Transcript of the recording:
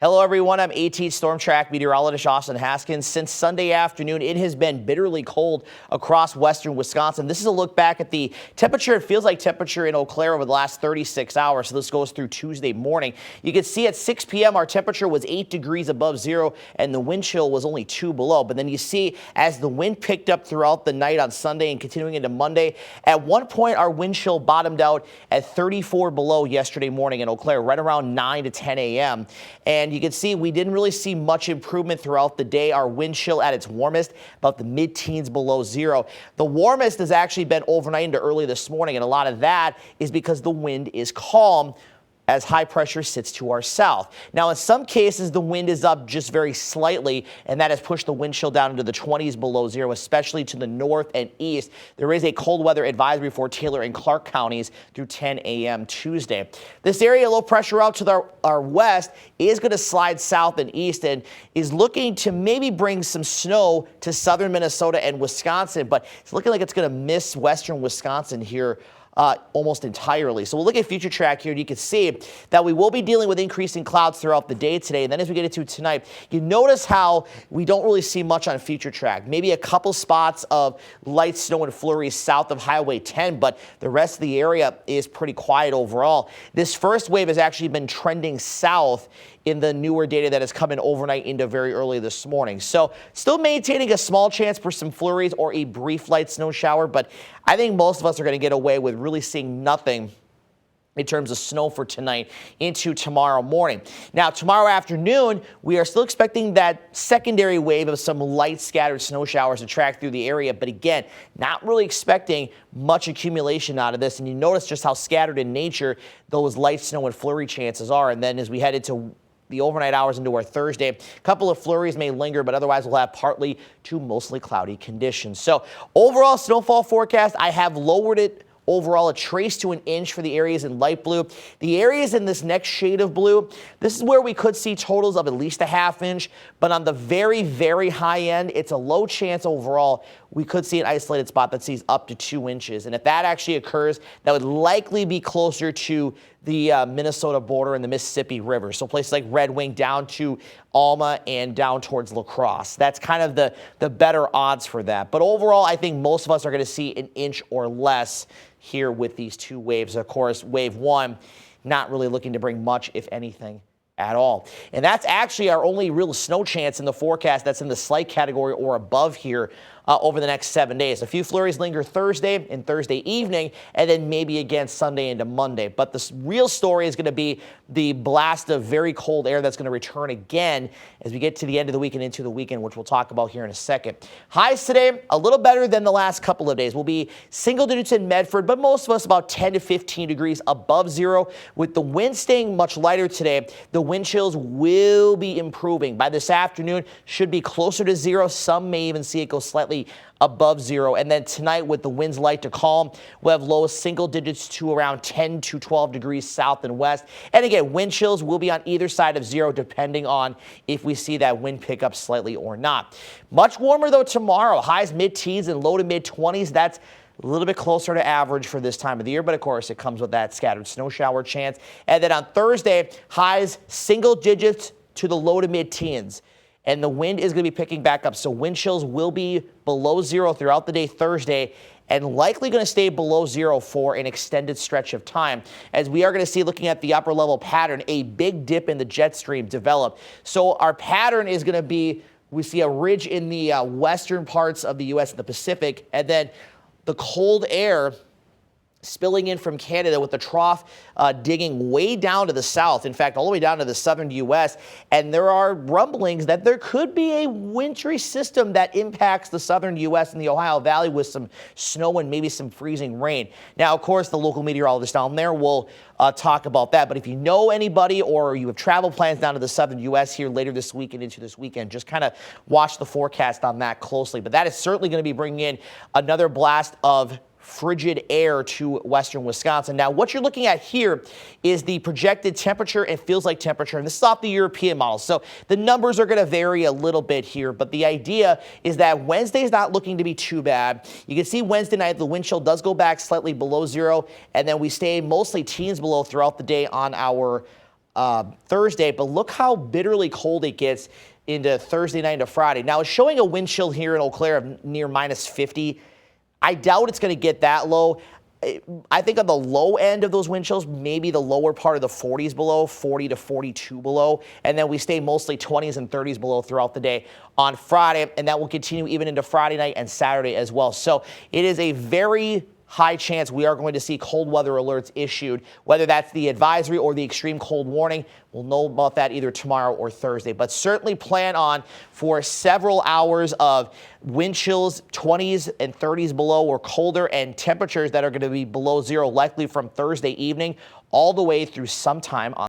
Hello, everyone. I'm AT Storm Track meteorologist Austin Haskins. Since Sunday afternoon, it has been bitterly cold across western Wisconsin. This is a look back at the temperature. It feels like temperature in Eau Claire over the last 36 hours. So this goes through Tuesday morning. You can see at 6 p.m. our temperature was 8 degrees above zero and the wind chill was only 2 below. But then you see as the wind picked up throughout the night on Sunday and continuing into Monday, at one point our wind chill bottomed out at 34 below yesterday morning in Eau Claire, right around 9 to 10 a.m. And you can see we didn't really see much improvement throughout the day. Our wind chill at its warmest, about the mid-teens below zero. The warmest has actually been overnight into early this morning, and a lot of that is because the wind is calm as high pressure sits to our south. Now, in some cases, the wind is up just very slightly, and that has pushed the wind chill down into the 20s below zero, especially to the north and east. There is a cold weather advisory for Taylor and Clark counties through 10 a.m. Tuesday. This area, low pressure out to our west, is going to slide south and east and is looking to maybe bring some snow to southern Minnesota and Wisconsin, but it's looking like it's going to miss western Wisconsin here almost entirely. So we'll look at future track here, and you can see that we will be dealing with increasing clouds throughout the day today. And then as we get into tonight, you notice how we don't really see much on future track. Maybe a couple spots of light snow and flurries south of Highway 10, but the rest of the area is pretty quiet overall. This first wave has actually been trending south in the newer data that has come in overnight into very early this morning. So still maintaining a small chance for some flurries or a brief light snow shower, but I think most of us are going to get away with really seeing nothing in terms of snow for tonight into tomorrow morning. Now, tomorrow afternoon, we are still expecting that secondary wave of some light scattered snow showers to track through the area. But again, not really expecting much accumulation out of this. And you notice just how scattered in nature those light snow and flurry chances are. And then as we head into the overnight hours into our Thursday, a couple of flurries may linger, but otherwise we'll have partly to mostly cloudy conditions. So overall snowfall forecast, I have lowered it overall a trace to an inch for the areas in light blue. The areas in this next shade of blue, this is where we could see totals of at least a ½ inch, but on the very, very high end, it's a low chance overall. We could see an isolated spot that sees up to 2 inches. And if that actually occurs, that would likely be closer to the Minnesota border and the Mississippi River. So places like Red Wing down to Alma and down towards La Crosse. That's kind of the better odds for that. But overall, I think most of us are going to see an inch or less here with these two waves. Of course, wave one, not really looking to bring much, if anything, at all. And that's actually our only real snow chance in the forecast that's in the slight category or above here over the next 7 days. A few flurries linger Thursday and Thursday evening, and then maybe again Sunday into Monday. But the real story is going to be the blast of very cold air that's going to return again as we get to the end of the week and into the weekend, which we'll talk about here in a second. Highs today, a little better than the last couple of days. We'll be single digits in Medford, but most of us about 10 to 15 degrees above zero. With the wind staying much lighter today, the wind chills will be improving. By this afternoon, should be closer to zero. Some may even see it go slightly above zero. And then tonight, with the winds light to calm, we'll have low single digits to around 10 to 12 degrees south and west. And again, wind chills will be on either side of zero, depending on if we see that wind pick up slightly or not. Much warmer, though, tomorrow. Highs mid-teens and low to mid-20s. That's a little bit closer to average for this time of the year, but of course it comes with that scattered snow shower chance. And then on Thursday, highs single digits to the low to mid-teens. And the wind is going to be picking back up. So wind chills will be below zero throughout the day Thursday and likely going to stay below zero for an extended stretch of time, as we are going to see, looking at the upper level pattern, a big dip in the jet stream develop. So our pattern is going to be, we see a ridge in the western parts of the U.S. and the Pacific, and then the cold air spilling in from Canada with the trough digging way down to the south, in fact, all the way down to the southern U.S. And there are rumblings that there could be a wintry system that impacts the southern U.S. and the Ohio Valley with some snow and maybe some freezing rain. Now, of course, the local meteorologist down there will talk about that. But if you know anybody or you have travel plans down to the southern U.S. here later this week and into this weekend, just kind of watch the forecast on that closely. But that is certainly going to be bringing in another blast of frigid air to western Wisconsin. Now, what you're looking at here is the projected temperature and feels like temperature, and this is off the European model. So the numbers are going to vary a little bit here, but the idea is that Wednesday is not looking to be too bad. You can see Wednesday night, the wind chill does go back slightly below zero, and then we stay mostly teens below throughout the day on our Thursday, but look how bitterly cold it gets into Thursday night into Friday. Now, it's showing a wind chill here in Eau Claire of near minus 50. I doubt it's going to get that low. I think on the low end of those wind chills, maybe the lower part of the 40s below, 40 to 42 below, and then we stay mostly 20s and 30s below throughout the day on Friday, and that will continue even into Friday night and Saturday as well. So it is a very high chance we are going to see cold weather alerts issued, whether that's the advisory or the extreme cold warning. We'll know about that either tomorrow or Thursday, but certainly plan on for several hours of wind chills, 20s and 30s below or colder, and temperatures that are going to be below zero, likely from Thursday evening all the way through sometime on